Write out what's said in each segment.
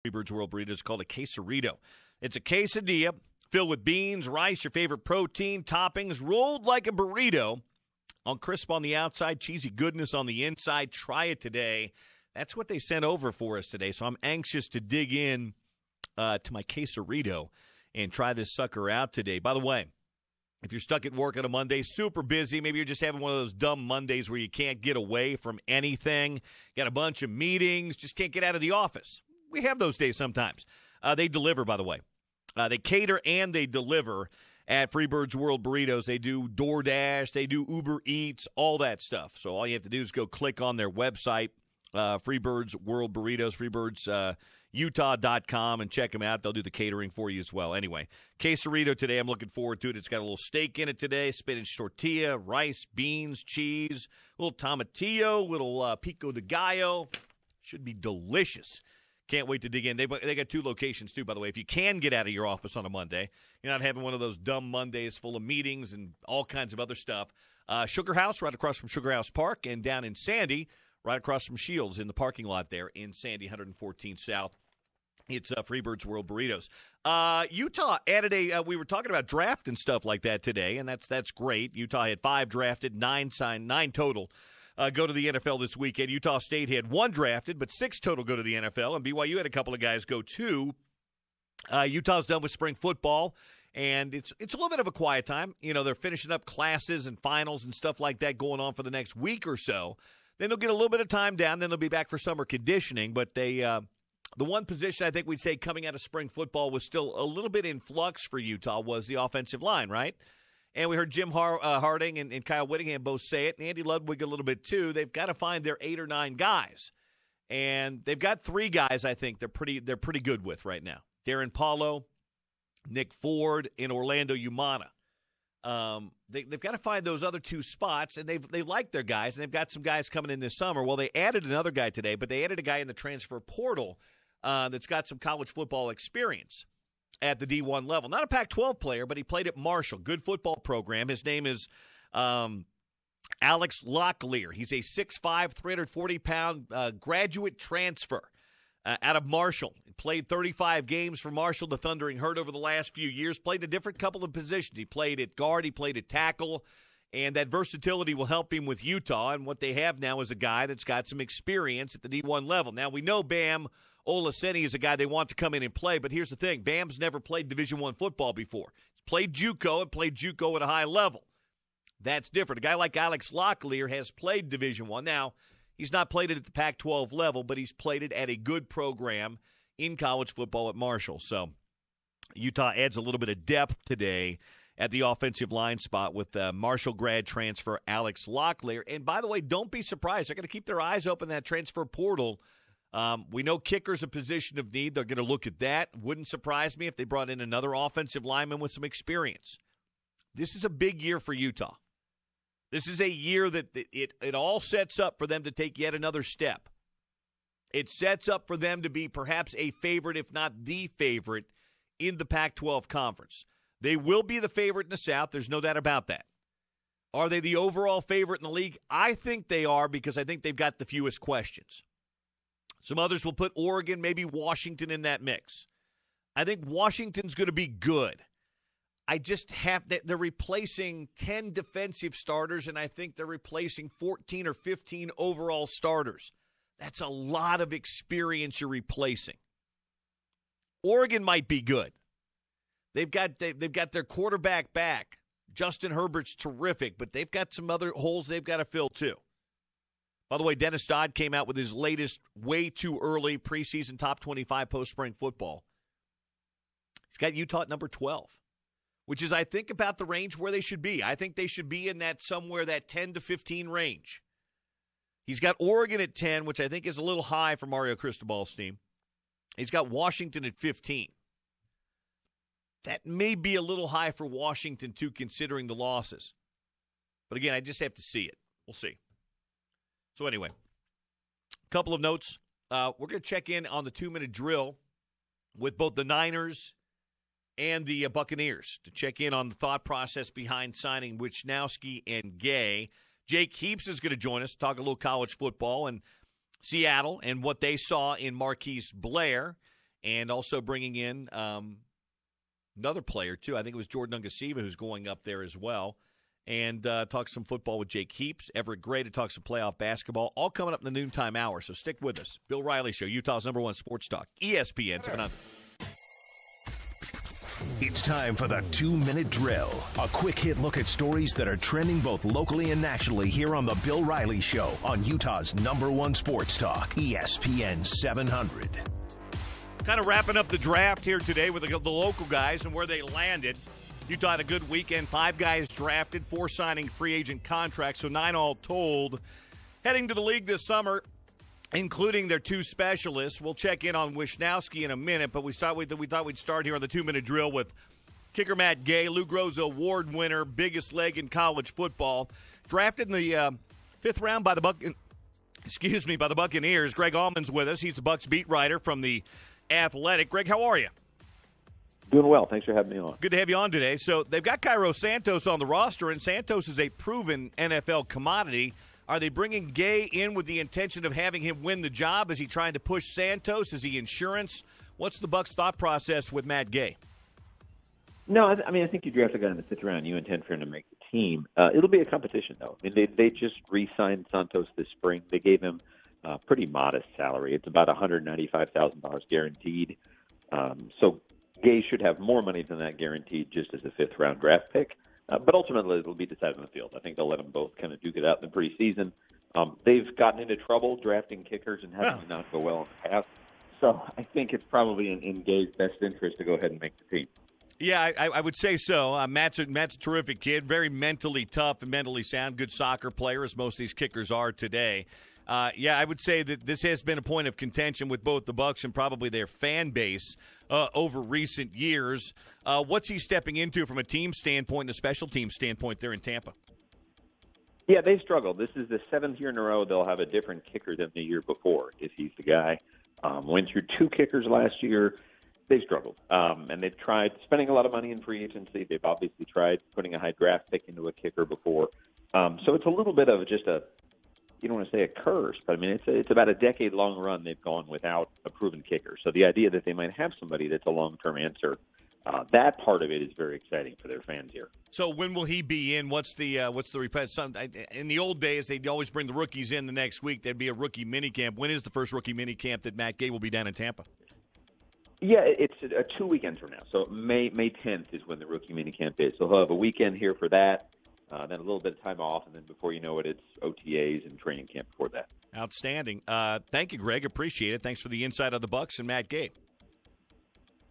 Freebird's World Burrito is called a quesarito. It's a quesadilla filled with beans, rice, your favorite protein, toppings, rolled like a burrito, on crisp on the outside, cheesy goodness on the inside. Try it today. That's what they sent over for us today, so I'm anxious to dig in to my quesarito and try this sucker out today. By the way, if you're stuck at work on a Monday, super busy, maybe you're just having one of those dumb Mondays where you can't get away from anything, got a bunch of meetings, just can't get out of the office. We have those days sometimes. They deliver, by the way. They cater and they deliver at Freebird's World Burritos. They do DoorDash, they do Uber Eats, all that stuff. So all you have to do is go click on their website, Freebird's World Burritos, freebirdsutah.com, and check them out. They'll do the catering for you as well. Anyway, quesarito today, I'm looking forward to it. It's got a little steak in it today, spinach tortilla, rice, beans, cheese, a little tomatillo, little pico de gallo. Should be delicious. Can't wait to dig in. They got 2 locations, too, by the way. If you can get out of your office on a Monday, you're not having one of those dumb Mondays full of meetings and all kinds of other stuff. Sugar House, right across from Sugar House Park, and down in Sandy, right across from Shields in the parking lot there in Sandy, 114 South. It's Freebird's World Burritos. Utah added we were talking about draft and stuff like that today, and that's great. Utah had 5 drafted, 9 signed, 9 total. Go to the NFL this weekend. Utah State had 1 drafted, but 6 total go to the NFL, and BYU had a couple of guys go too. Utah's done with spring football, and it's a little bit of a quiet time. You know, they're finishing up classes and finals and stuff like that going on for the next week or so. Then they'll get a little bit of time down, then they'll be back for summer conditioning, but they the one position I think we'd say coming out of spring football was still a little bit in flux for Utah was the offensive line, right? And we heard Jim Harding and Kyle Whittingham both say it, and Andy Ludwig a little bit too. They've got to find their 8 or 9 guys, and they've got 3 guys I think they're pretty good with right now: Darren Paulo, Nick Ford, and Orlando Umana. They've got to find those other 2 spots, and they like their guys, and they've got some guys coming in this summer. Well, they added another guy today, but they added a guy in the transfer portal that's got some college football experience at the D1 level. Not a Pac-12 player, but he played at Marshall. Good football program. His name is Alex Locklear. He's a 6'5", 340-pound graduate transfer out of Marshall. He played 35 games for Marshall, the Thundering Herd, over the last few years. Played a different couple of positions. He played at guard. He played at tackle. And that versatility will help him with Utah. And what they have now is a guy that's got some experience at the D1 level. Now, we know Bam Olaseni is a guy they want to come in and play, but here's the thing. Bam's never played Division I football before. He's played JUCO and played JUCO at a high level. That's different. A guy like Alex Locklear has played Division I. Now, he's not played it at the Pac-12 level, but he's played it at a good program in college football at Marshall. So Utah adds a little bit of depth today at the offensive line spot with Marshall grad transfer Alex Locklear. And by the way, don't be surprised. They're going to keep their eyes open in that transfer portal. We know kicker's a position of need. They're going to look at that. Wouldn't surprise me if they brought in another offensive lineman with some experience. This is a big year for Utah. This is a year that it all sets up for them to take yet another step. It sets up for them to be perhaps a favorite, if not the favorite, in the Pac-12 conference. They will be the favorite in the South. There's no doubt about that. Are they the overall favorite in the league? I think they are because I think they've got the fewest questions. Some others will put Oregon, maybe Washington in that mix. I think Washington's going to be good. I just they're replacing 10 defensive starters, and I think they're replacing 14 or 15 overall starters. That's a lot of experience you're replacing. Oregon might be good. They've got their quarterback back. Justin Herbert's terrific, but they've got some other holes they've got to fill too. By the way, Dennis Dodd came out with his latest way too early preseason top 25 post-spring football. He's got Utah at number 12, which is, I think, about the range where they should be. I think they should be in that 10 to 15 range. He's got Oregon at 10, which I think is a little high for Mario Cristobal's team. He's got Washington at 15. That may be a little high for Washington, too, considering the losses. But again, I just have to see it. We'll see. So anyway, a couple of notes. We're going to check in on the 2-minute drill with both the Niners and the Buccaneers to check in on the thought process behind signing Wisnowski and Gay. Jake Heaps is going to join us to talk a little college football and Seattle and what they saw in Marquise Blair. and also bringing in another player, too. I think it was Jordan Ungasiva who's going up there as well. And talk some football with Jake Heaps, Everett Gray to talk some playoff basketball, all coming up in the noontime hour. So stick with us. Bill Riley Show, Utah's #1 sports talk, ESPN 700. It's time for the 2-minute drill. A quick hit look at stories that are trending both locally and nationally here on the Bill Riley Show on Utah's #1 sports talk, ESPN 700. Kind of wrapping up the draft here today with the local guys and where they landed. Utah had a good weekend. 5 guys drafted, 4 signing free agent contracts, so 9 all told. Heading to the league this summer, including their 2 specialists. We'll check in on Wisnowski in a minute, but we thought we'd start here on the 2-minute drill with kicker Matt Gay, Lou Groza Award winner, biggest leg in college football. Drafted in the 5th round by the Buccaneers. Greg Allman's with us. He's the Bucs beat writer from the Athletic. Greg, how are you? Doing well. Thanks for having me on. Good to have you on today. So they've got Cairo Santos on the roster, and Santos is a proven NFL commodity. Are they bringing Gay in with the intention of having him win the job? Is he trying to push Santos? Is he insurance? What's the Bucs' thought process with Matt Gay? No, I think you draft a guy in the 5th round. You intend for him to make the team. It'll be a competition, though. I mean, they just re-signed Santos this spring. They gave him a pretty modest salary. It's about $195,000 guaranteed. So Gay should have more money than that guaranteed just as a 5th-round draft pick. But ultimately, it'll be decided on the field. I think they'll let them both kind of duke it out in the preseason. They've gotten into trouble drafting kickers and having them not go well in the past. So I think it's probably in Gay's best interest to go ahead and make the team. Yeah, I would say so. Matt's a terrific kid, very mentally tough and mentally sound, good soccer player, as most of these kickers are today. I would say that this has been a point of contention with both the Bucs and probably their fan base over recent years. What's he stepping into from a team standpoint and a special team standpoint there in Tampa? Yeah, they struggled. This is the 7th year in a row they'll have a different kicker than the year before if he's the guy. Went through 2 kickers last year. They've struggled. And they've tried spending a lot of money in free agency. They've obviously tried putting a high draft pick into a kicker before. So it's a little bit of just you don't want to say a curse, but I mean, it's about a decade-long run they've gone without a proven kicker. So the idea that they might have somebody that's a long-term answer, that part of it is very exciting for their fans here. So when will he be in? What's the request? In the old days, they'd always bring the rookies in the next week. There'd be a rookie minicamp. When is the first rookie minicamp that Matt Gay will be down in Tampa? Yeah, it's a 2 weekends from now. So May 10th is when the rookie minicamp is. So he'll have a weekend here for that. Then a little bit of time off, and then before you know it, it's OTAs and training camp before that. Outstanding. Thank you, Greg. Appreciate it. Thanks for the insight of the Bucs and Matt Gay.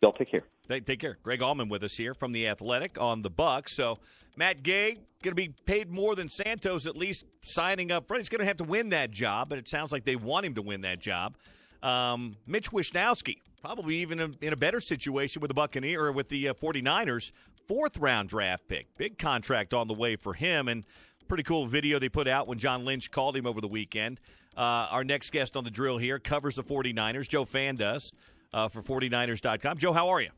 Y'all take care. Take care. Greg Allman with us here from The Athletic on the Bucs. So Matt Gay going to be paid more than Santos, at least signing up front. He's going to have to win that job, but it sounds like they want him to win that job. Mitch Wisnowski, probably even in a better situation with the Buccaneers or with the 49ers. 4th-round draft pick. Big contract on the way for him, and pretty cool video they put out when John Lynch called him over the weekend. Our next guest on the drill here covers the 49ers. Joe Fan does for 49ers.com. Joe, how are you?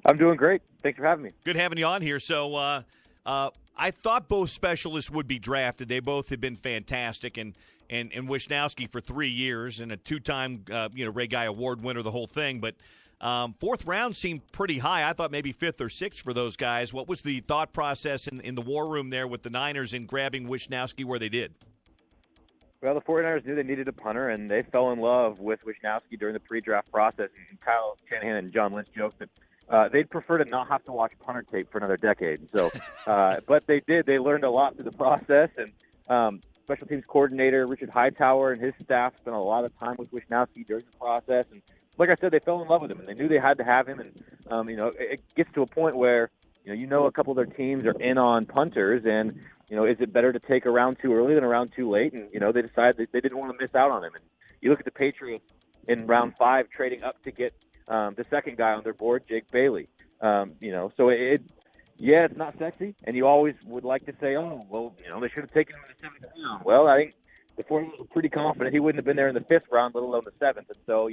I'm doing great. Thanks for having me. Good having you on here. So I thought both specialists would be drafted. They both have been fantastic, and Wisnowski for 3 years and a 2-time Ray Guy Award winner, the whole thing, but 4th round seemed pretty high. I thought maybe 5th or 6th for those guys. What was the thought process in the war room there with the Niners in grabbing Wisnowski where they did? Well, the 49ers knew they needed a punter, and they fell in love with Wisnowski during the pre-draft process. And Kyle Shanahan and John Lynch joked that they'd prefer to not have to watch punter tape for another decade. So, but they did. They learned a lot through the process, and special teams coordinator Richard Hightower and his staff spent a lot of time with Wisnowski during the process. And like I said, they fell in love with him, and they knew they had to have him. And it gets to a point where a couple of their teams are in on punters, and is it better to take a round too early than a round too late? And they decided that they didn't want to miss out on him. And you look at the Patriots in round 5 trading up to get the second guy on their board, Jake Bailey. So it's not sexy, and you always would like to say, they should have taken him in the 7th round. Well, I think the 49ers were pretty confident he wouldn't have been there in the 5th round, let alone the 7th. And so,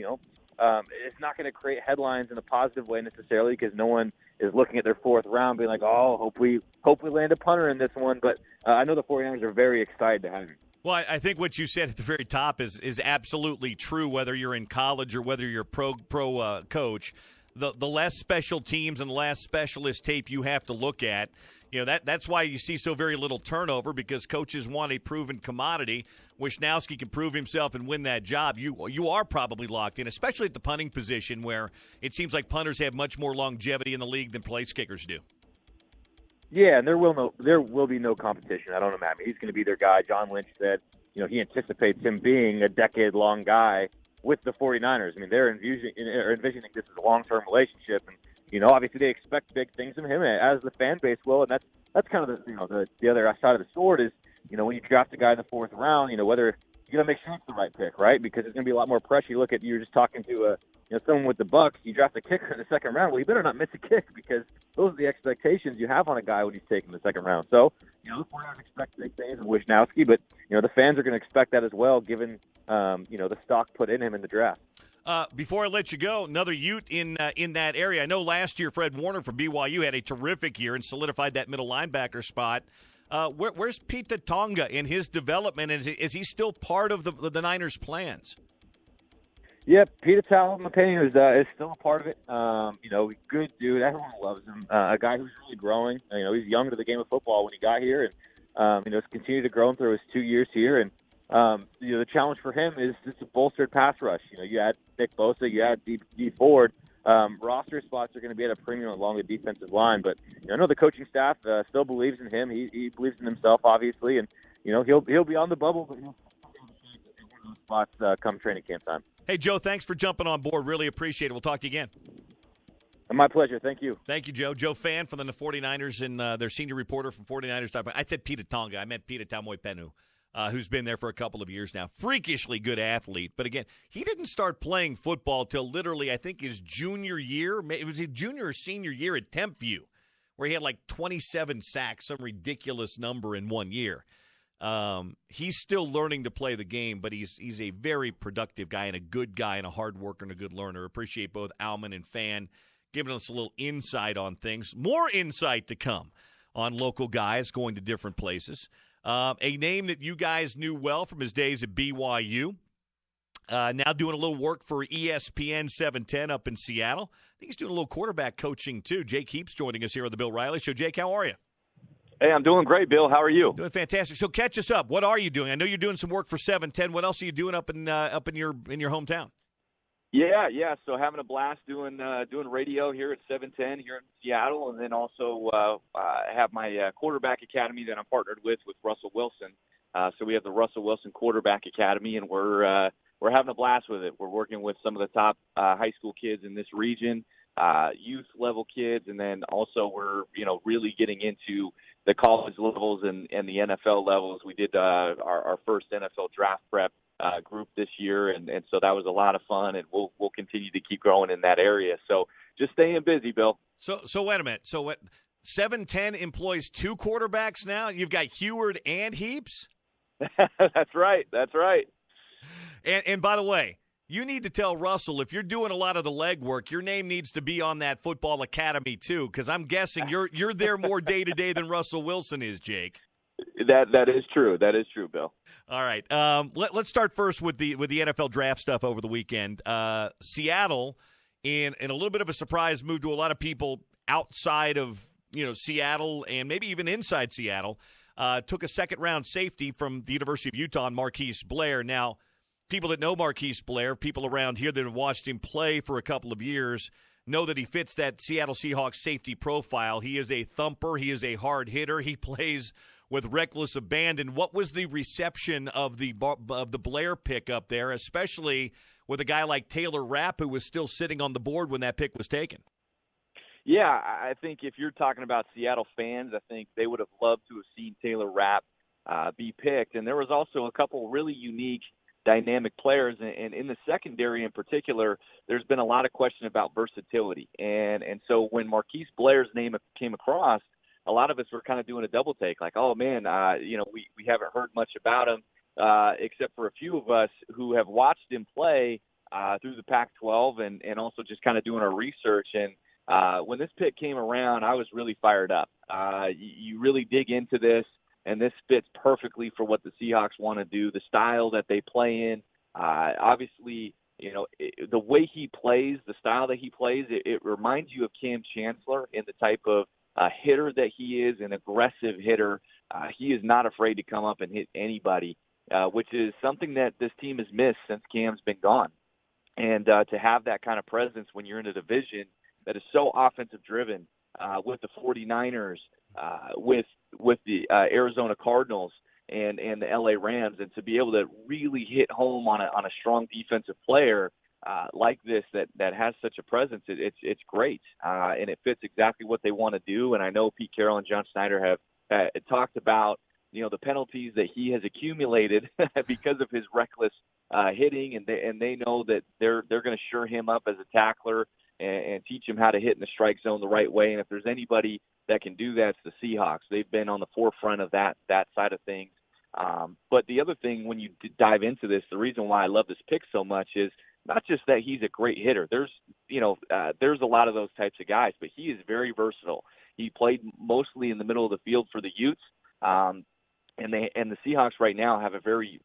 it's not going to create headlines in a positive way necessarily, because no one is looking at their 4th round being like, hope we land a punter in this one. But I know the 49ers are very excited to have him. Well, I think what you said at the very top is absolutely true, whether you're in college or whether you're a pro coach. The less special teams and the less specialist tape you have to look at, that's why you see so very little turnover, because coaches want a proven commodity. Wishnowsky can prove himself and win that job. You are probably locked in, especially at the punting position, where it seems like punters have much more longevity in the league than place kickers do. Yeah, and there will be no competition. I don't know, Matt. He's going to be their guy. John Lynch said, he anticipates him being a decade-long guy with the 49ers. I mean, they're envisioning this as a long-term relationship, and obviously they expect big things from him, as the fan base will, and that's kind of the other side of the sword is, when you draft a guy in the fourth round, whether you got to make sure it's the right pick, right? Because there's going to be a lot more pressure. You look at, you're just talking to someone with the Bucks. You draft a kicker in the second round. Well, you better not miss a kick, because those are the expectations you have on a guy when he's taken the second round. So, the 49ers expect big things of Wishnowsky, but the fans are going to expect that as well, given the stock put in him in the draft. Before I let you go, another Ute in that area. I know last year Fred Warner from BYU had a terrific year and solidified that middle linebacker spot. Where's Pete Tonga in his development? Is he still part of the Niners' plans? Yeah, Peter Tal, in my opinion, is still a part of it. Good dude. Everyone loves him. A guy who's really growing. He's young to the game of football when he got here, and has continued to grow through his 2 years here. And the challenge for him is just a bolstered pass rush. You add Nick Bosa, you add D Ford. Roster spots are going to be at a premium along the defensive line, but I know the coaching staff still believes in him. He believes in himself, obviously, and he'll be on the bubble, but he'll one of those spots come training camp time. Hey, Joe, thanks for jumping on board. Really appreciate it. We'll talk to you again. My pleasure. Thank you. Thank you, Joe. Joe Fan from the 49ers and their senior reporter from 49ers. I said Pita Tonga. I meant Pita Tamoipenu, who's been there for a couple of years now. Freakishly good athlete. But, again, he didn't start playing football till literally, I think, his junior year. It was his junior or senior year at Tempview, where he had like 27 sacks, some ridiculous number in 1 year. He's still learning to play the game, but he's a very productive guy and a good guy and a hard worker and a good learner. Appreciate both Alman and Fan giving us a little insight on things. More insight to come on local guys going to different places. A name that you guys knew well from his days at BYU. Now doing a little work for ESPN 710 up in Seattle. I think he's doing a little quarterback coaching too. Jake Heap's joining us here on the Bill Riley Show. Jake, how are you? Hey, I'm doing great, Bill. How are you? Doing fantastic. So catch us up. What are you doing? I know you're doing some work for 710. What else are you doing up in your hometown? Yeah. So having a blast doing radio here at 710 here in Seattle, and then also have my quarterback academy that I'm partnered with Russell Wilson. So we have the Russell Wilson Quarterback Academy, and we're having a blast with it. We're working with some of the top high school kids in this region, youth level kids, and then also we're really getting into the college levels and the NFL levels. We did our first NFL draft prep group this year, and so that was a lot of fun, and we'll continue to keep growing in that area. So just staying busy, Bill. So wait a minute. So what? 710 employs two quarterbacks now. You've got Heward and Heaps. That's right. And by the way, you need to tell Russell, if you're doing a lot of the legwork, your name needs to be on that football academy too, because I'm guessing you're there more day to day than Russell Wilson is, Jake. That is true. That is true, Bill. All right. Let's start first with the NFL draft stuff over the weekend. Seattle, in a little bit of a surprise move to a lot of people outside of Seattle and maybe even inside Seattle, took a second-round safety from the University of Utah, Marquise Blair. Now, people that know Marquise Blair, people around here that have watched him play for a couple of years, know that he fits that Seattle Seahawks safety profile. He is a thumper. He is a hard hitter. He plays with reckless abandon. What was the reception of the Blair pick up there, especially with a guy like Taylor Rapp, who was still sitting on the board when that pick was taken? Yeah, I think if you're talking about Seattle fans, I think they would have loved to have seen Taylor Rapp be picked. And there was also a couple really unique dynamic players, and in the secondary in particular, there's been a lot of question about versatility. And so when Marquise Blair's name came across, a lot of us were kind of doing a double take, like, oh man, we haven't heard much about him, except for a few of us who have watched him play through the Pac-12 and also just kind of doing our research. And when this pick came around, I was really fired up. You really dig into this. and this fits perfectly for what the Seahawks want to do, the style that they play in. Obviously, the way he plays, the style that he plays, it reminds you of Cam Chancellor in the type of hitter that he is, an aggressive hitter. He is not afraid to come up and hit anybody, which is something that this team has missed since Cam's been gone. And to have that kind of presence when you're in a division that is so offensive driven, with the 49ers, with the Arizona Cardinals and the LA Rams, and to be able to really hit home on a strong defensive player like this that has such a presence, it's great, and it fits exactly what they want to do. And I know Pete Carroll and John Snyder have talked about the penalties that he has accumulated because of his reckless hitting, and they know that they're going to shore him up as a tackler and teach him how to hit in the strike zone the right way. And if there's anybody that can do that, it's the Seahawks. They've been on the forefront of that side of things. But the other thing, when you dive into this, the reason why I love this pick so much is not just that he's a great hitter. There's a lot of those types of guys, but he is very versatile. He played mostly in the middle of the field for the Utes, and the Seahawks right now have a very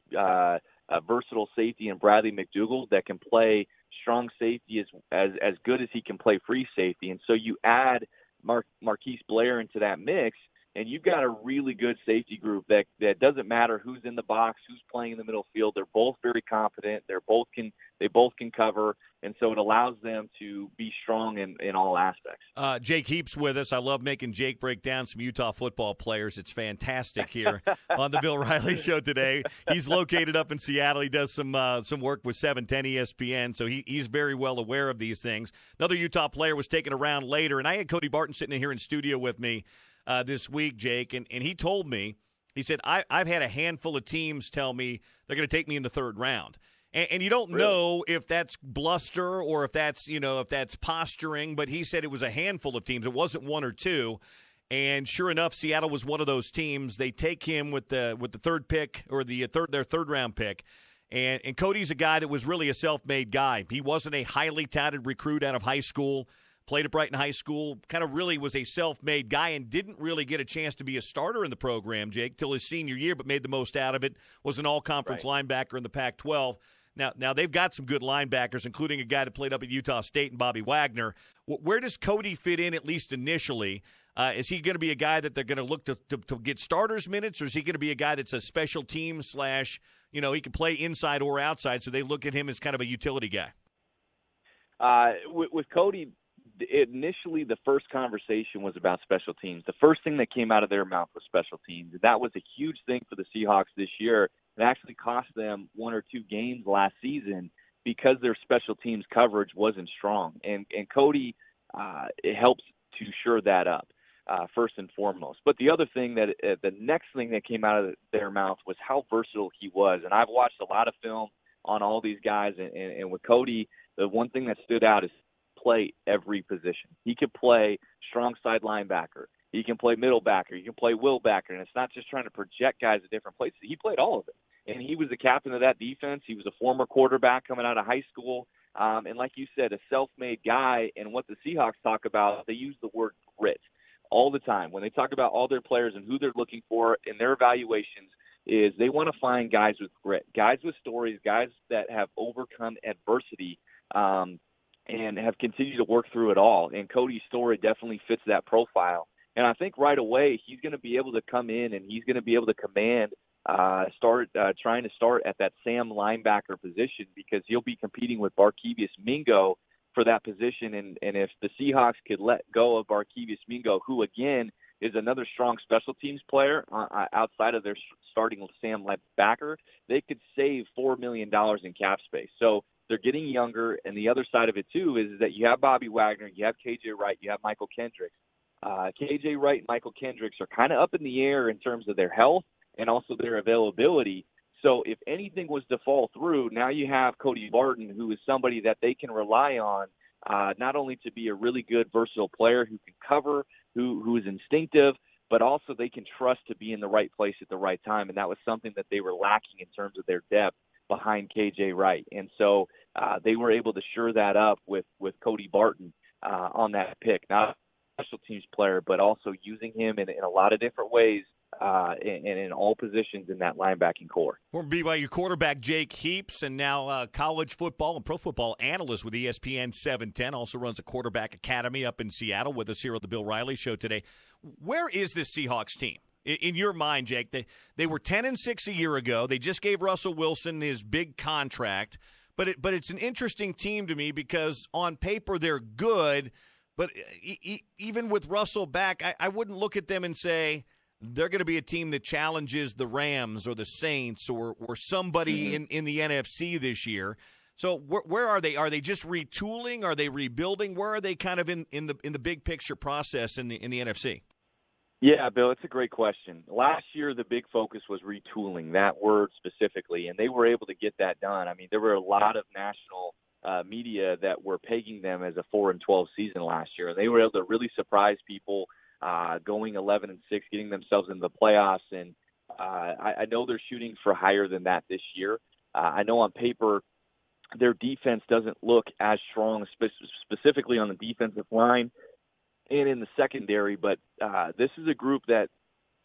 versatile safety in Bradley McDougald that can play strong safety as good as he can play free safety. And so you add Marquise Blair into that mix, and you've got a really good safety group that doesn't matter who's in the box, who's playing in the middle field. They're both very competent. They both can cover, and so it allows them to be strong in all aspects. Jake Heap's with us. I love making Jake break down some Utah football players. It's fantastic here on the Bill Riley Show today. He's located up in Seattle. He does some work with 710 ESPN, so he's very well aware of these things. Another Utah player was taken around later, and I had Cody Barton sitting in here in studio with me this week, Jake, and he told me, he said, I've had a handful of teams tell me they're going to take me in the third round. And you don't know if that's bluster or if that's posturing, but he said it was a handful of teams. It wasn't one or two. And sure enough, Seattle was one of those teams. They take him with the third pick, or their third round pick. And Cody's a guy that was really a self-made guy. He wasn't a highly touted recruit out of high school. Played at Brighton High School, kind of really was a self-made guy and didn't really get a chance to be a starter in the program, Jake, till his senior year, but made the most out of it, was an all-conference linebacker in the Pac-12. Now they've got some good linebackers, including a guy that played up at Utah State and Bobby Wagner. Where does Cody fit in, at least initially? Is he going to be a guy that they're going to look to get starters minutes, or is he going to be a guy that's a special team / he can play inside or outside, so they look at him as kind of a utility guy? With Cody, initially the first conversation was about special teams. The first thing that came out of their mouth was special teams, and that was a huge thing for the Seahawks this year. It actually cost them 1 or 2 games last season because their special teams coverage wasn't strong. And Cody, it helps to shore that up, first and foremost. But the other thing the next thing that came out of their mouth was how versatile he was. And I've watched a lot of film on all these guys, and with Cody, the one thing that stood out is play every position. He could play strong side linebacker. He can play middle backer. He can play will backer. And it's not just trying to project guys at different places. He played all of it. And he was the captain of that defense. He was a former quarterback coming out of high school. And like you said, a self-made guy. And what the Seahawks talk about, they use the word grit all the time. When they talk about all their players and who they're looking for in their evaluations, is they want to find guys with grit, guys with stories, guys that have overcome adversity, and have continued to work through it all. And Cody's story definitely fits that profile. And I think right away he's going to be able to come in and he's going to be able to command, trying to start at that Sam linebacker position, because he'll be competing with Barkevious Mingo for that position. And if the Seahawks could let go of Barkevious Mingo, who again is another strong special teams player outside of their starting Sam linebacker, they could save $4 million in cap space. So they're getting younger, and the other side of it, too, is that you have Bobby Wagner, you have K.J. Wright, you have Michael Kendricks. K.J. Wright and Michael Kendricks are kind of up in the air in terms of their health and also their availability. So if anything was to fall through, now you have Cody Barton, who is somebody that they can rely on, not only to be a really good, versatile player who can cover, who is instinctive, but also they can trust to be in the right place at the right time. And that was something that they were lacking in terms of their depth behind K.J. Wright. And so they were able to shore that up with Cody Barton on that pick. Not a special teams player, but also using him in a lot of different ways and in all positions in that linebacking core. Former BYU quarterback Jake Heaps, and now college football and pro football analyst with ESPN 710, also runs a quarterback academy up in Seattle with us here at the Bill Riley Show today. Where is this Seahawks team? In your mind, Jake, they were 10-6 a year ago. They just gave Russell Wilson his big contract. But it's an interesting team to me because on paper they're good, but even with Russell back, I wouldn't look at them and say they're going to be a team that challenges the Rams or the Saints or somebody in the NFC this year. So where are they? Are they just retooling? Are they rebuilding? Where are they kind of in the big picture process in the NFC? Yeah, Bill, it's a great question. Last year, the big focus was retooling, that word specifically, and they were able to get that done. I mean, there were a lot of national media that were pegging them as a 4-12 season last year, and they were able to really surprise people, going 11-6, getting themselves into the playoffs. And I know they're shooting for higher than that this year. I know on paper their defense doesn't look as strong, specifically on the defensive line and in the secondary, but this is a group that,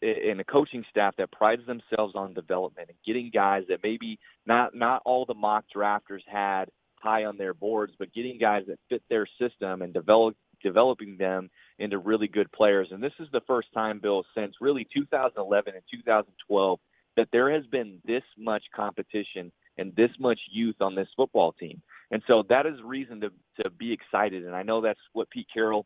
and a coaching staff that prides themselves on development and getting guys that maybe not all the mock drafters had high on their boards, but getting guys that fit their system and developing them into really good players. And this is the first time, Bill, since really 2011 and 2012 that there has been this much competition and this much youth on this football team. And so that is reason to be excited. And I know that's what Pete Carroll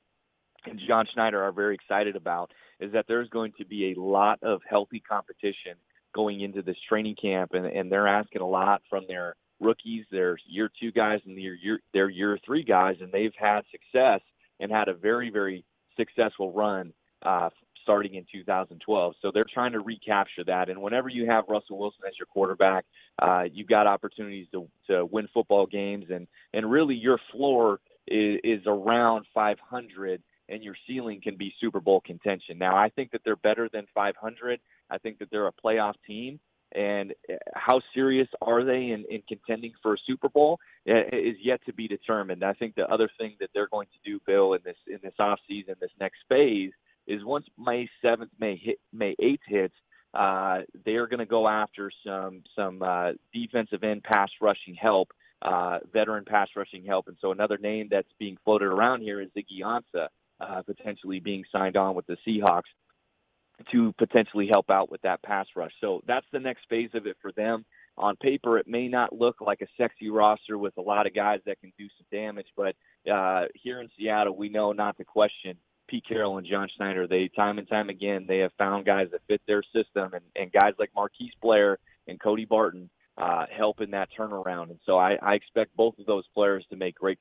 and John Schneider are very excited about, is that there's going to be a lot of healthy competition going into this training camp, and they're asking a lot from their rookies, their year 2 guys, and their year 3 guys, and they've had success and had a very, very successful run starting in 2012. So they're trying to recapture that, and whenever you have Russell Wilson as your quarterback, you've got opportunities to win football games, and really your floor is around 500, and your ceiling can be Super Bowl contention. Now, I think that they're better than 500. I think that they're a playoff team. And how serious are they in contending for a Super Bowl is yet to be determined. I think the other thing that they're going to do, Bill, in this offseason, this next phase, is once May 7th, May 8th hits, they are going to go after some defensive end pass rushing help, veteran pass rushing help. And so another name that's being floated around here is Ziggy Ansah, potentially being signed on with the Seahawks to potentially help out with that pass rush. So that's the next phase of it for them. On paper, it may not look like a sexy roster with a lot of guys that can do some damage, but here in Seattle, we know not to question Pete Carroll and John Schneider. They, time and time again, they have found guys that fit their system, and guys like Marquise Blair and Cody Barton help in that turnaround. And so I expect both of those players to make great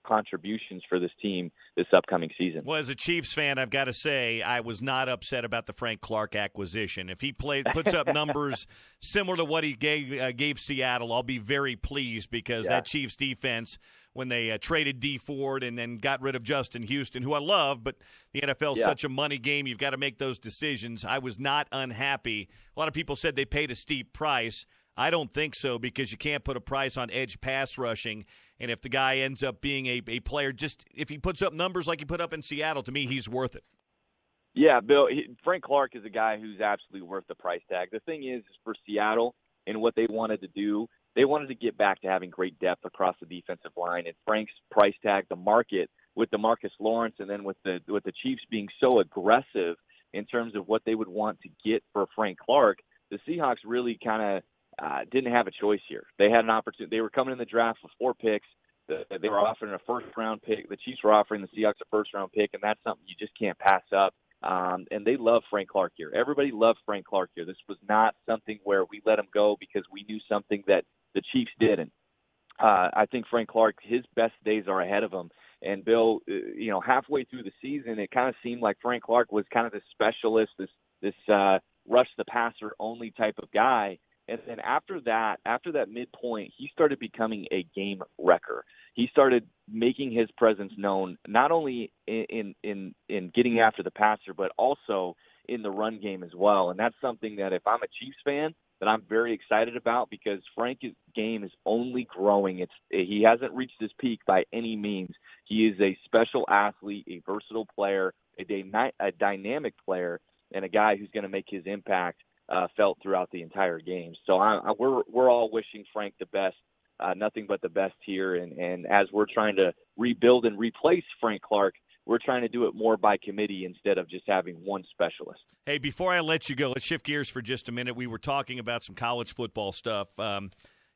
contributions for this team this upcoming season. Well, as a Chiefs fan, I've got to say I was not upset about the Frank Clark acquisition. If he puts up numbers similar to what he gave Seattle, I'll be very pleased, because that Chiefs defense, when they traded Dee Ford and then got rid of Justin Houston, who I love, but the NFL is such a money game, you've got to make those decisions. I was not unhappy. A lot of people said they paid a steep price. I don't think so, because you can't put a price on edge pass rushing. And if the guy ends up being a player, just if he puts up numbers like he put up in Seattle, to me, he's worth it. Yeah, Bill, Frank Clark is a guy who's absolutely worth the price tag. The thing is, for Seattle and what they wanted to do, they wanted to get back to having great depth across the defensive line. And Frank's price tag, the market, with DeMarcus Lawrence and then with the Chiefs being so aggressive in terms of what they would want to get for Frank Clark, the Seahawks really kind of didn't have a choice here. They had an opportunity. They were coming in the draft with 4 picks. They were offering a first-round pick. The Chiefs were offering the Seahawks a first-round pick, and that's something you just can't pass up. And they love Frank Clark here. Everybody loved Frank Clark here. This was not something where we let him go because we knew something that the Chiefs didn't. I think Frank Clark, his best days are ahead of him. And, Bill, halfway through the season, it kind of seemed like Frank Clark was kind of this specialist, this rush-the-passer-only type of guy. And then after that midpoint, he started becoming a game wrecker. He started making his presence known not only in getting after the passer, but also in the run game as well. And that's something that if I'm a Chiefs fan, that I'm very excited about, because Frank's game is only growing. He hasn't reached his peak by any means. He is a special athlete, a versatile player, a dynamic player. and a guy who's going to make his impact felt throughout the entire game. So we're all wishing Frank the best, nothing but the best here. And as we're trying to rebuild and replace Frank Clark, we're trying to do it more by committee instead of just having one specialist. Hey, before I let you go, let's shift gears for just a minute. We were talking about some college football stuff.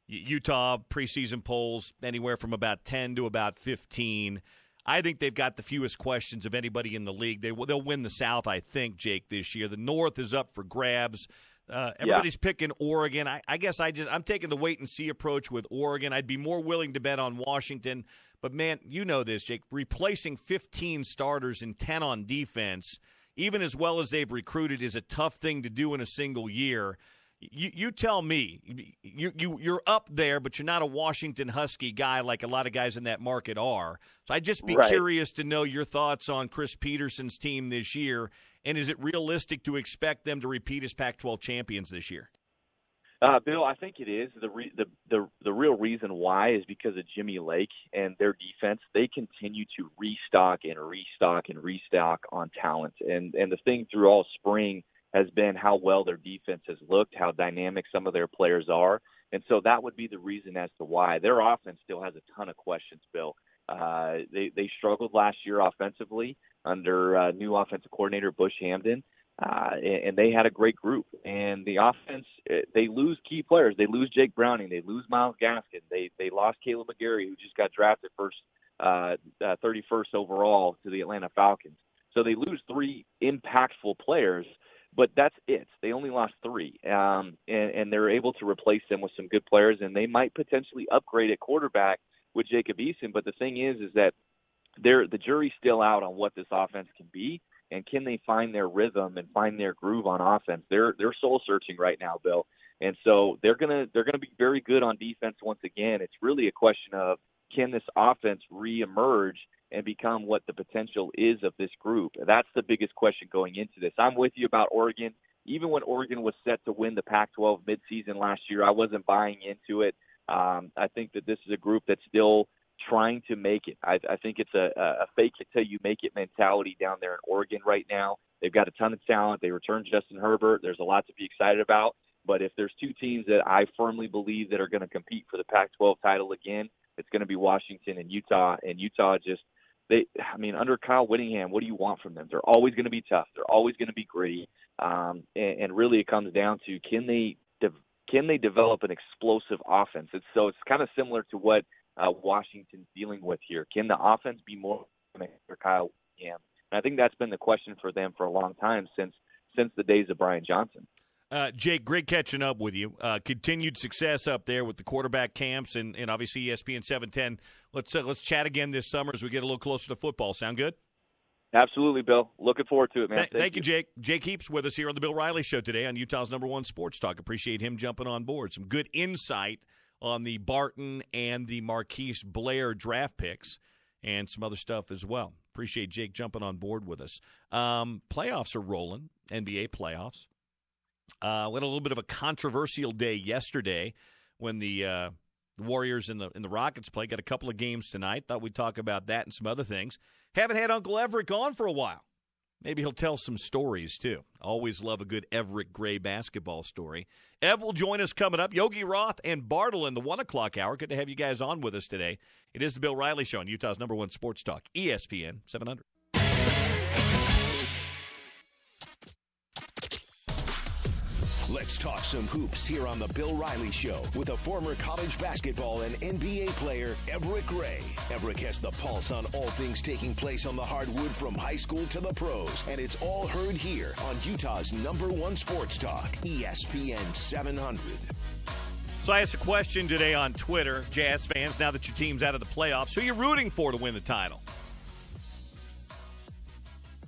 Utah preseason polls anywhere from about 10 to about 15. I think they've got the fewest questions of anybody in the league. They'll win the South, I think, Jake, this year. The North is up for grabs. Everybody's picking Oregon. I guess I'm taking the wait-and-see approach with Oregon. I'd be more willing to bet on Washington. But, man, you know this, Jake. Replacing 15 starters and 10 on defense, even as well as they've recruited, is a tough thing to do in a single year. You tell me. You're up there, but you're not a Washington Husky guy like a lot of guys in that market are. So I'd just be curious to know your thoughts on Chris Peterson's team this year, and is it realistic to expect them to repeat as Pac-12 champions this year? Bill, I think it is. The real reason why is because of Jimmy Lake and their defense. They continue to restock on talent. And the thing through all spring has been how well their defense has looked, how dynamic some of their players are. And so that would be the reason as to why. Their offense still has a ton of questions, Bill. They struggled last year offensively under new offensive coordinator Bush Hamden. And they had a great group. And the offense, they lose key players. They lose Jake Browning. They lose Myles Gaskin. They lost Caleb McGarry, who just got drafted 31st overall to the Atlanta Falcons. So they lose 3 impactful players, but that's it. They only lost 3. And they're able to replace them with some good players, and they might potentially upgrade at quarterback with Jacob Eason. But the thing is that the jury's still out on what this offense can be. And can they find their rhythm and find their groove on offense? They're soul searching right now, Bill. And so they're gonna be very good on defense once again. It's really a question of, can this offense reemerge and become what the potential is of this group? That's the biggest question going into this. I'm with you about Oregon. Even when Oregon was set to win the Pac-12 midseason last year, I wasn't buying into it. I think that this is a group that's still trying to make it. I think it's a fake it till you make it mentality down there in Oregon right now. They've got a ton of talent. They returned Justin Herbert. There's a lot to be excited about. But if there's 2 teams that I firmly believe that are going to compete for the Pac-12 title again, it's going to be Washington and Utah. And Utah under Kyle Whittingham, what do you want from them? They're always going to be tough. They're always going to be gritty. And really it comes down to, can they develop an explosive offense? It's kind of similar to what Washington's dealing with here. Can the offense be more for Kyle Whittingham? And I think that's been the question for them for a long time, since the days of Brian Johnson. Jake, great catching up with you. Continued success up there with the quarterback camps and obviously ESPN 710. Let's chat again this summer as we get a little closer to football. Sound good? Absolutely, Bill. Looking forward to it, man. Thank you, Jake. Jake Heaps with us here on the Bill Riley Show today on Utah's #1 Sports Talk. Appreciate him jumping on board. Some good insight on the Barton and the Marquise Blair draft picks and some other stuff as well. Appreciate Jake jumping on board with us. Playoffs are rolling, NBA playoffs. We had a little bit of a controversial day yesterday when the Warriors and the Rockets played. Got a couple of games tonight. Thought we'd talk about that and some other things. Haven't had Uncle Everett on for a while. Maybe he'll tell some stories, too. Always love a good Everett Gray basketball story. Ev will join us coming up. Yogi Roth and Bartle in the 1 o'clock hour. Good to have you guys on with us today. It is the Bill Riley Show on Utah's #1 Sports Talk, ESPN 700. Let's talk some hoops here on the Bill Riley Show with a former college basketball and NBA player, Everett Gray. Everett has the pulse on all things taking place on the hardwood from high school to the pros, and it's all heard here on Utah's #1 Sports Talk, ESPN 700. So I asked a question today on Twitter, Jazz fans, now that your team's out of the playoffs, who are you rooting for to win the title?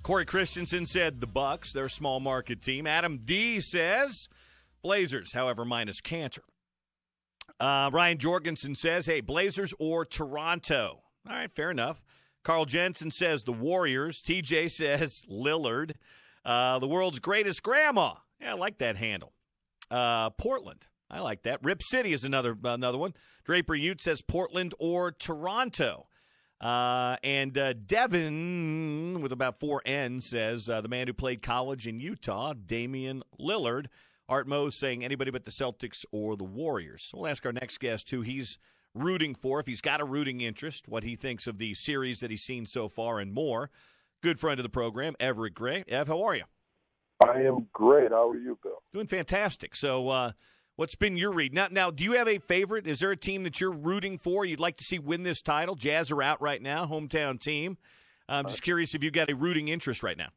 Corey Christensen said the Bucks. They're a small market team. Adam D says Blazers, however, minus Cantor. Ryan Jorgensen says, hey, Blazers or Toronto. All right, fair enough. Carl Jensen says the Warriors. TJ says Lillard. The world's greatest grandma. Yeah, I like that handle. Portland. I like that. Rip City is another one. Draper Ute says Portland or Toronto. And Devin, with about 4 N's, says the man who played college in Utah, Damian Lillard. Art Moe saying anybody but the Celtics or the Warriors. So we'll ask our next guest who he's rooting for, if he's got a rooting interest, what he thinks of the series that he's seen so far and more. Good friend of the program, Everett Gray. Ev, how are you? I am great. How are you, Bill? Doing fantastic. So what's been your read? Now, do you have a favorite? Is there a team that you're rooting for you'd like to see win this title? Jazz are out right now, hometown team. I'm just curious if you've got a rooting interest right now.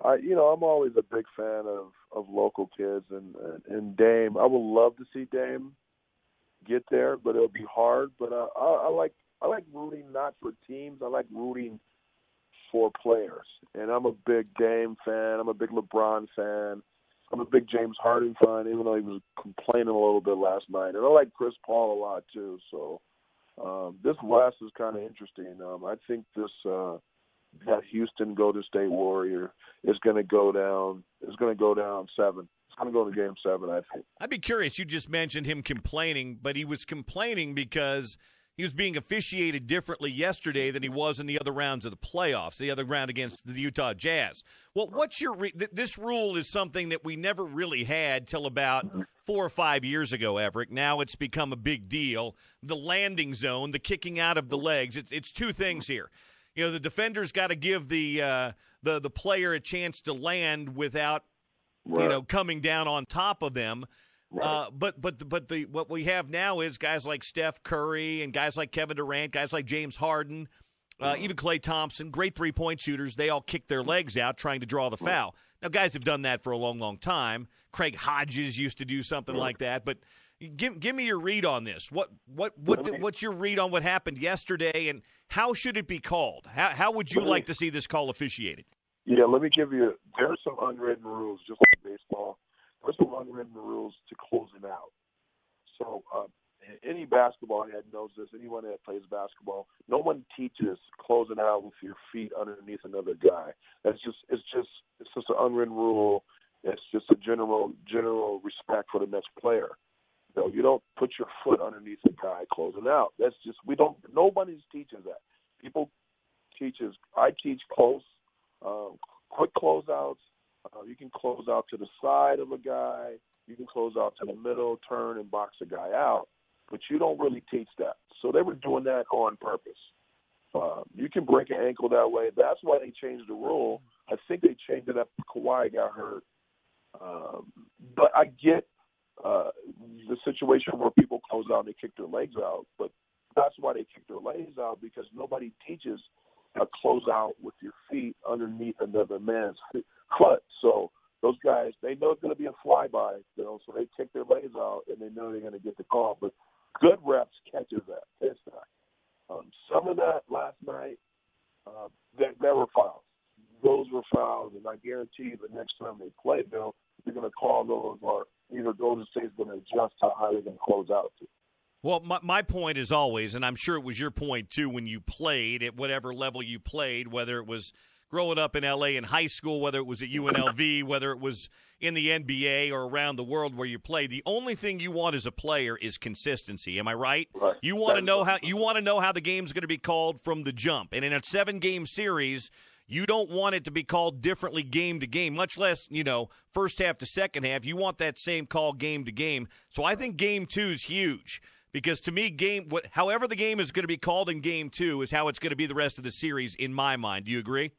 I'm always a big fan of local kids and Dame. I would love to see Dame get there, but it'll be hard. But I like rooting not for teams. I like rooting for players. And I'm a big Dame fan. I'm a big LeBron fan. I'm a big James Harden fan, even though he was complaining a little bit last night. And I like Chris Paul a lot too. So this West is kind of interesting. I think that Houston Golden State Warrior is going to go down. It's going to go down 7. It's going to go to Game 7, I think. I'd be curious. You just mentioned him complaining, but he was complaining because he was being officiated differently yesterday than he was in the other rounds of the playoffs, the other round against the Utah Jazz. Well, what's your this rule is something that we never really had till about 4 or 5 years ago, Everett. Now it's become a big deal. The landing zone, the kicking out of the legs. It's two things here. The defender's got to give the player a chance to land without, coming down on top of them. Right. But what we have now is guys like Steph Curry and guys like Kevin Durant, guys like James Harden, even Klay Thompson, great three-point shooters. They all kick their legs out trying to draw the foul. Now, guys have done that for a long, long time. Craig Hodges used to do something like that, but. Give me your read on this. What's your read on what happened yesterday, and how should it be called? How would you like to see this call officiated? Yeah, let me give you. There are some unwritten rules, just like baseball. There's some unwritten rules to closing out. So any basketball head knows this. Anyone that plays basketball, no one teaches closing out with your feet underneath another guy. It's just an unwritten rule. It's just a general respect for the next player. You don't put your foot underneath a guy closing out. That's just nobody teaches that. I teach close, quick closeouts. You can close out to the side of a guy. You can close out to the middle, turn and box a guy out. But you don't really teach that. So they were doing that on purpose. You can break an ankle that way. That's why they changed the rule. I think they changed it after Kawhi got hurt. But I get the situation where people close out and they kick their legs out, but that's why they kick their legs out, because nobody teaches a close out with your feet underneath another man's foot. So those guys, they know it's going to be a flyby, so they kick their legs out and they know they're going to get the call. But good reps catches that. It's not. Some of that last night, there were fouls. Those were fouls, and I guarantee you the next time they play, Bill, they're going to call those, or either Golden State's going to adjust how high they're going to close out to. Well, my point is always, and I'm sure it was your point too when you played at whatever level you played, whether it was growing up in L.A. in high school, whether it was at UNLV, whether it was in the NBA or around the world where you play, the only thing you want as a player is consistency. Am I right? Right. You want to know how the game's going to be called from the jump. And in a 7-game series, you don't want it to be called differently game to game, much less, first half to second half. You want that same call game to game. So I think Game 2 is huge because, to me, however the game is going to be called in Game 2 is how it's going to be the rest of the series, in my mind. Do you agree?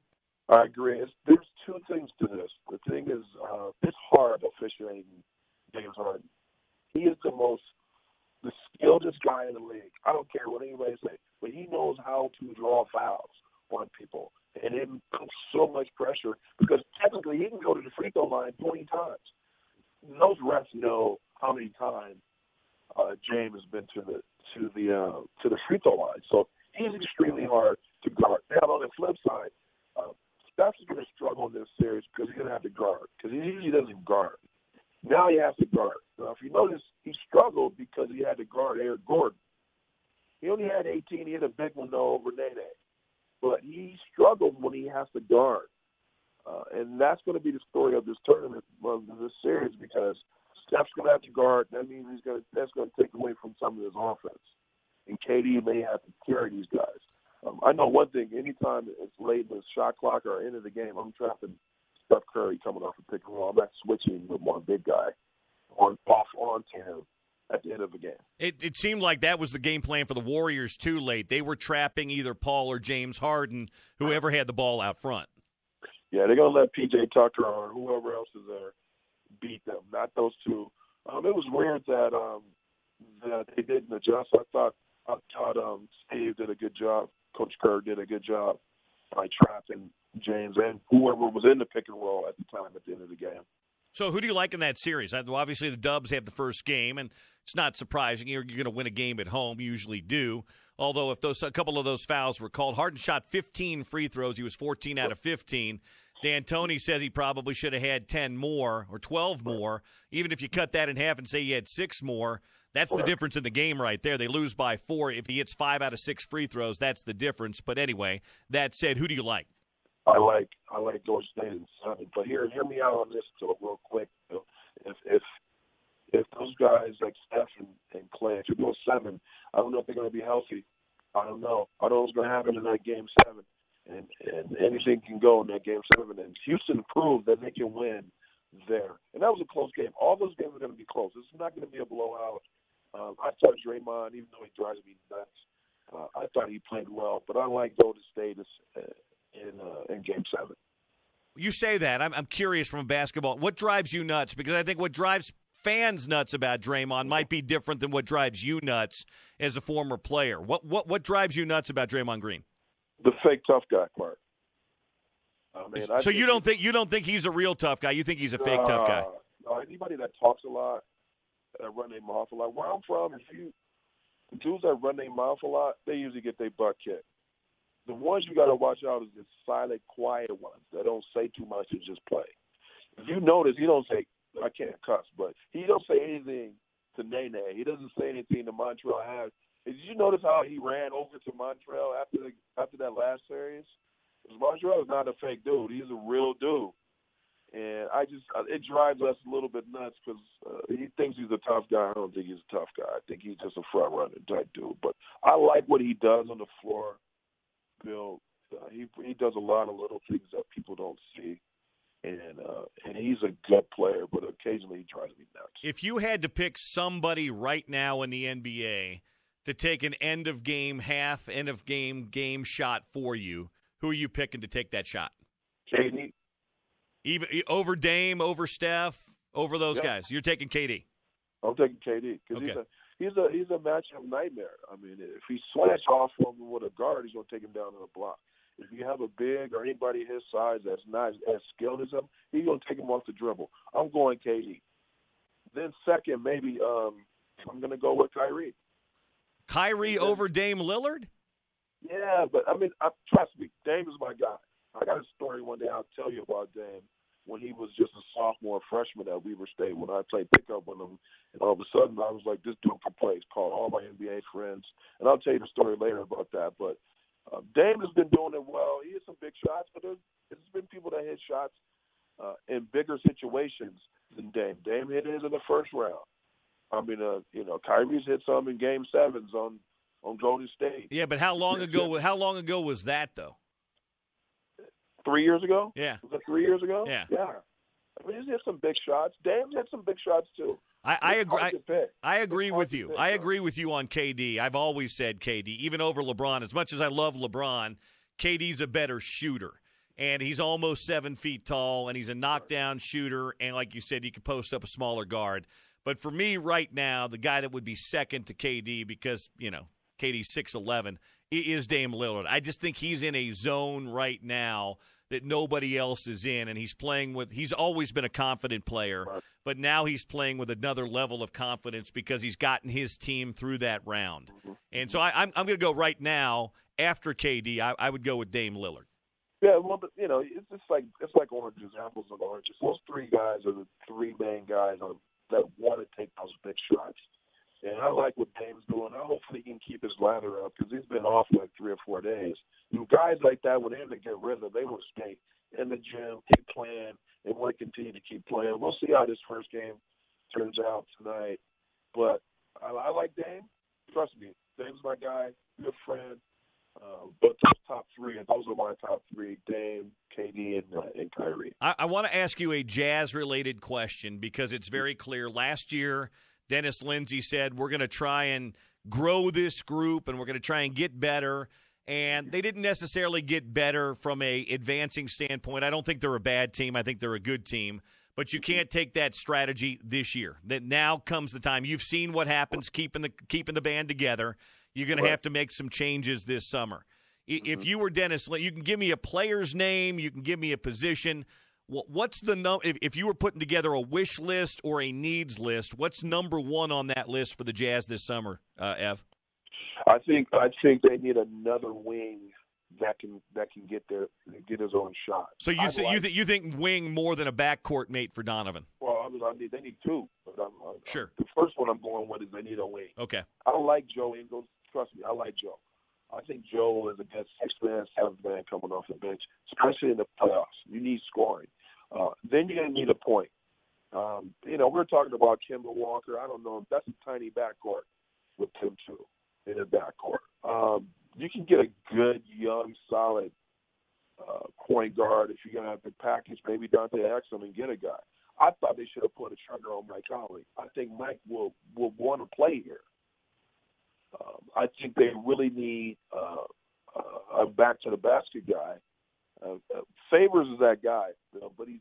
I agree. There's two things to this. The thing is, it's hard officiating James Harden. He is the skilledest guy in the league. I don't care what anybody says, but he knows how to draw fouls on people. And it puts so much pressure because technically he can go to the free throw line 20 times. Those refs know how many times James has been to the free throw line. So he's extremely hard to guard. Now on the flip side, Steph's going to struggle in this series because he's going to have to guard because he usually doesn't guard. Now he has to guard. Now, if you notice, he struggled because he had to guard Eric Gordon. He only had 18. He had a big one, though, over Nene. But he struggled when he has to guard. And that's going to be the story of this tournament, of this series, because Steph's going to have to guard. That means that's going to take away from some of his offense. And KD may have to carry these guys. I know one thing. Anytime it's late in the shot clock or end of the game, I'm trapping Steph Curry coming off the pick and roll. I'm not switching with one big guy off onto him at the end of the game. It seemed like that was the game plan for the Warriors too late. They were trapping either Paul or James Harden, whoever had the ball out front. Yeah, they're going to let P.J. Tucker or whoever else is there beat them, not those two. It was weird that they didn't adjust. I thought Steve did a good job. Coach Kerr did a good job by trapping James and whoever was in the pick and roll at the time at the end of the game. So who do you like in that series? Well, obviously, the Dubs have the first game, and it's not surprising. You're going to win a game at home. You usually do. Although if a couple of those fouls were called, Harden shot 15 free throws. He was 14 out of 15. D'Antoni says he probably should have had 10 more or 12 more. Even if you cut that in half and say he had 6 more, that's the difference in the game right there. They lose by 4. If he hits 5 out of 6 free throws, that's the difference. But anyway, that said, who do you like? I like George State in 7. But hear me out on this real quick. If those guys like Steph and Clay, if you go 7, I don't know if they're going to be healthy. I don't know. I don't know what's going to happen in that game 7. And anything can go in that game 7. And Houston proved that they can win there. And that was a close game. All those games are going to be close. It's not going to be a blowout. I thought Draymond, even though he drives me nuts, I thought he played well. But I like Golden State in Game 7. You say that. I'm curious from basketball. What drives you nuts? Because I think what drives fans nuts about Draymond might be different than what drives you nuts as a former player. What drives you nuts about Draymond Green? The fake tough guy part. So you don't think he's a real tough guy? You think he's a fake tough guy? No, anybody that talks a lot, that run their mouth a lot. Where I'm from, the dudes that run their mouth a lot, they usually get their butt kicked. The ones you got to watch out is the silent, quiet ones that don't say too much and just play. If you notice, he don't say, I can't cuss, but he don't say anything to Nene. He doesn't say anything to Montreal Have. Did you notice how he ran over to Montreal after that last series? Because Montreal is not a fake dude. He's a real dude. And it drives us a little bit nuts because he thinks he's a tough guy. I don't think he's a tough guy. I think he's just a front-runner type dude. But I like what he does on the floor, Bill. He does a lot of little things that people don't see. And he's a good player, but occasionally he drives me nuts. If you had to pick somebody right now in the NBA to take an end-of-game shot for you, who are you picking to take that shot? KD. Even over Dame, over Steph, over those guys. You're taking KD. I'm taking KD because he's a matchup nightmare. I mean, if he slants off him with a guard, he's going to take him down on a block. If you have a big or anybody his size that's not as skilled as him, he's going to take him off the dribble. I'm going KD. Then second, maybe I'm going to go with Kyrie. Kyrie over Dame Lillard? Yeah, but I mean, trust me, Dame is my guy. I got a story one day I'll tell you about Dame when he was just a sophomore freshman at Weber State when I played pickup with him. And all of a sudden I was like, this dude can play. He's called all my NBA friends. And I'll tell you the story later about that. But Dame has been doing it well. He hit some big shots, but there's been people that hit shots in bigger situations than Dame. Dame hit his in the first round. I mean, Kyrie's hit some in Game 7s on Golden State. Yeah, but how long ago? How long ago was that though? 3 years ago? Yeah. Was that 3 years ago? Yeah. Yeah. I mean, he's hit some big shots. Dame's hit some big shots too. I agree. I agree with you. Pick, I agree with you on KD. I've always said KD, even over LeBron. As much as I love LeBron, KD's a better shooter. And he's almost 7 feet tall, and he's a knockdown shooter. And like you said, he could post up a smaller guard. But for me right now, the guy that would be second to KD because, KD's 6'11", is Dame Lillard. I just think he's in a zone right now that nobody else is in, and he's always been a confident player, but now he's playing with another level of confidence because he's gotten his team through that round. And so I'm going to go right now after KD. I would go with Dame Lillard. Yeah, well, but it's like oranges, apples and oranges. Those 3 guys are the 3 main guys that want to take those big shots. And I like what Dame's doing. Hopefully he can keep his ladder up because he's been off like 3 or 4 days. Guys like that, when they have to get rhythm, they want to stay in the gym, keep playing. They want to continue to keep playing. We'll see how this first game turns out tonight. But I like Dame. Trust me, Dame's my guy, good friend. But those top three, and those are my top three: Dame, KD, and Kyrie. I want to ask you a Jazz-related question because it's very clear. Last year, Dennis Lindsey said, we're going to try and grow this group and we're going to try and get better. And they didn't necessarily get better from a advancing standpoint. I don't think they're a bad team. I think they're a good team. But you can't take that strategy this year. That now comes the time. You've seen what happens keeping the band together. You're going to have to make some changes this summer. If you were Dennis, you can give me a player's name. You can give me a position. What's the if you were putting together a wish list or a needs list, what's number one on that list for the Jazz this summer, Ev? I think they need another wing that can get his own shot. So you think wing more than a backcourt mate for Donovan? Well, they need two. But sure. The first one I'm going with is they need a wing. Okay. I don't like Joe Ingles. Trust me, I like Joe. I think Joe is a good sixth man, seventh man coming off the bench, especially in the playoffs. You need scoring. Then you're going to need a point. We're talking about Kemba Walker. I don't know. That's a tiny backcourt with them two in the backcourt. You can get a good, young, solid point guard if you're going to have to package maybe Dante Exum and get a guy. I thought they should have put a trigger on Mike Conley. I think Mike will want to play here. I think they really need a back-to-the-basket guy. Favors is that guy, but he's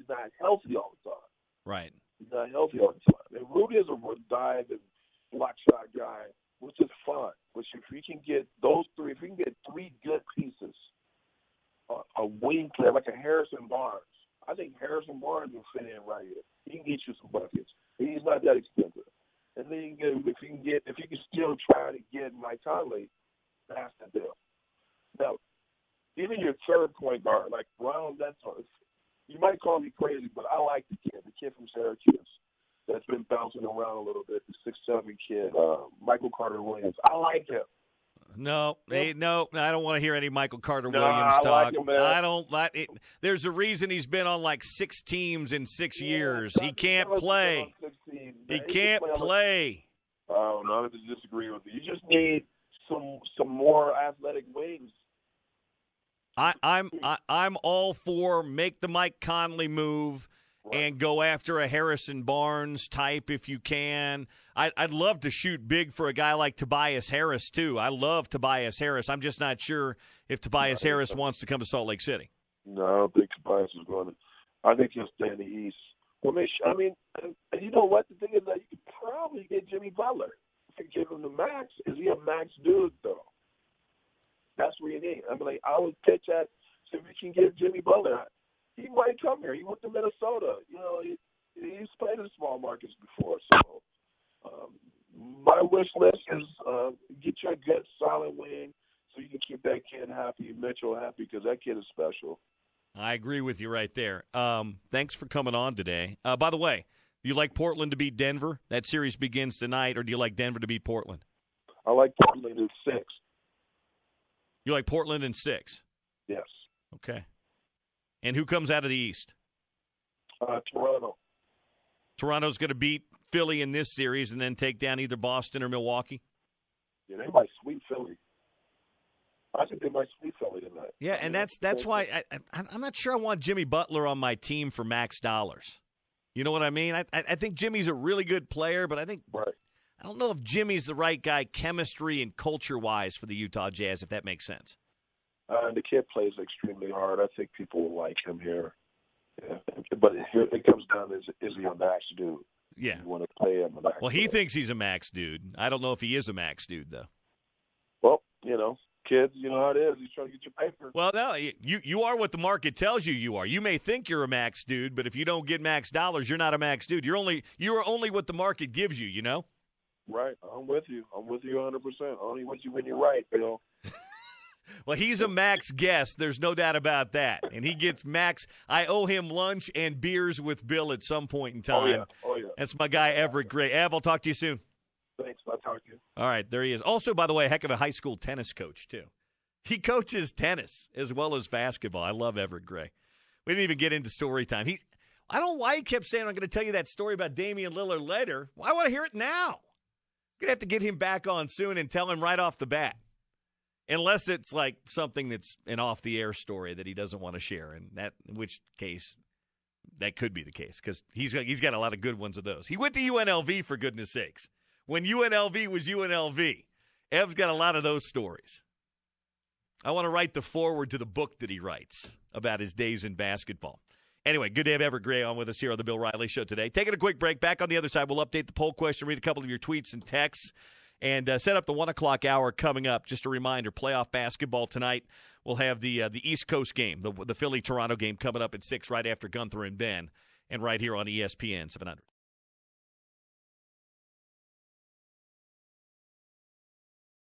not healthy all the time. Right. He's not healthy all the time. And Rudy is a dive and block shot guy, which is fun. But if we can get those three, if we can get three good pieces, a wing player like a Harrison Barnes, I think Harrison Barnes will fit in right here. He can get you some buckets. He's not that expensive. And then if you can still try to get Mike Conley, that's the deal. Now, even your third point guard, like Ronald Denton, you might call me crazy, but I like the kid from Syracuse that's been bouncing around a little bit, the 6'7" kid, Michael Carter Williams. I like him. No, I don't want to hear any Michael Carter Williams talk. I like him, man. I don't like it. There's a reason he's been on like 6 teams in 6 years. He can't play. He can't play. Oh, no, I disagree with you. You just need some more athletic wings. I'm all for make the Mike Conley move. Right. And go after a Harrison Barnes type if you can. I'd love to shoot big for a guy like Tobias Harris, too. I love Tobias Harris. I'm just not sure if Tobias Harris wants to come to Salt Lake City. No, I don't think Tobias is going to. I think he'll stay in the East. Well, I mean, you know what? The thing is that you could probably get Jimmy Butler. If you give him the max, is he a max dude, though? That's what you need. I would pitch at, so if you can get Jimmy Butler, he might come here. He went to Minnesota. He's played in small markets before. So my wish list is get you a good, solid wing so you can keep that kid happy, Mitchell happy, because that kid is special. I agree with you right there. Thanks for coming on today. By the way, do you like Portland to beat Denver? That series begins tonight, or do you like Denver to beat Portland? I like Portland in 6. You like Portland in 6? Yes. Okay. And who comes out of the East? Toronto. Toronto's going to beat Philly in this series and then take down either Boston or Milwaukee? Yeah, they might sweep Philly. I think they might sweep Philly tonight. Yeah, and that's why I'm not sure I want Jimmy Butler on my team for max dollars. You know what I mean? I think Jimmy's a really good player, but I don't know if Jimmy's the right guy chemistry and culture-wise for the Utah Jazz, if that makes sense. The kid plays extremely hard. I think people will like him here. Yeah. But here it comes down to, is he a max dude? Yeah. You want to play him a max Well, he thinks he's a max dude. I don't know if he is a max dude, though. Well, kids, you know how it is. He's trying to get your paper. Well, no, you are what the market tells you are. You may think you're a max dude, but if you don't get max dollars, you're not a max dude. You are only what the market gives you, you know? Right. I'm with you. 100%. Only with you when you're right, Bill. Well, he's a max guest. There's no doubt about that. And he gets max. I owe him lunch and beers with Bill at some point in time. Oh, yeah. That's my guy, Everett Gray. Ev, I'll talk to you soon. Thanks. I'll talk to you. All right, there he is. Also, by the way, a heck of a high school tennis coach, too. He coaches tennis as well as basketball. I love Everett Gray. We didn't even get into story time. I don't know why he kept saying, I'm going to tell you that story about Damian Lillard later. Well, I want to hear it now. I'm going to have to get him back on soon and tell him right off the bat. Unless it's like something that's an off-the-air story that he doesn't want to share, in which case that could be the case because he's got a lot of good ones of those. He went to UNLV, for goodness sakes. When UNLV was UNLV, Ev's got a lot of those stories. I want to write the foreword to the book that he writes about his days in basketball. Anyway, good to have Everett Gray on with us here on the Bill Riley Show today. Taking a quick break. Back on the other side, we'll update the poll question, read a couple of your tweets and texts, and set up the 1 o'clock hour coming up. Just a reminder, playoff basketball tonight. We'll have the East Coast game, the Philly-Toronto game coming up at 6 right after Gunther and Ben, and right here on ESPN 700.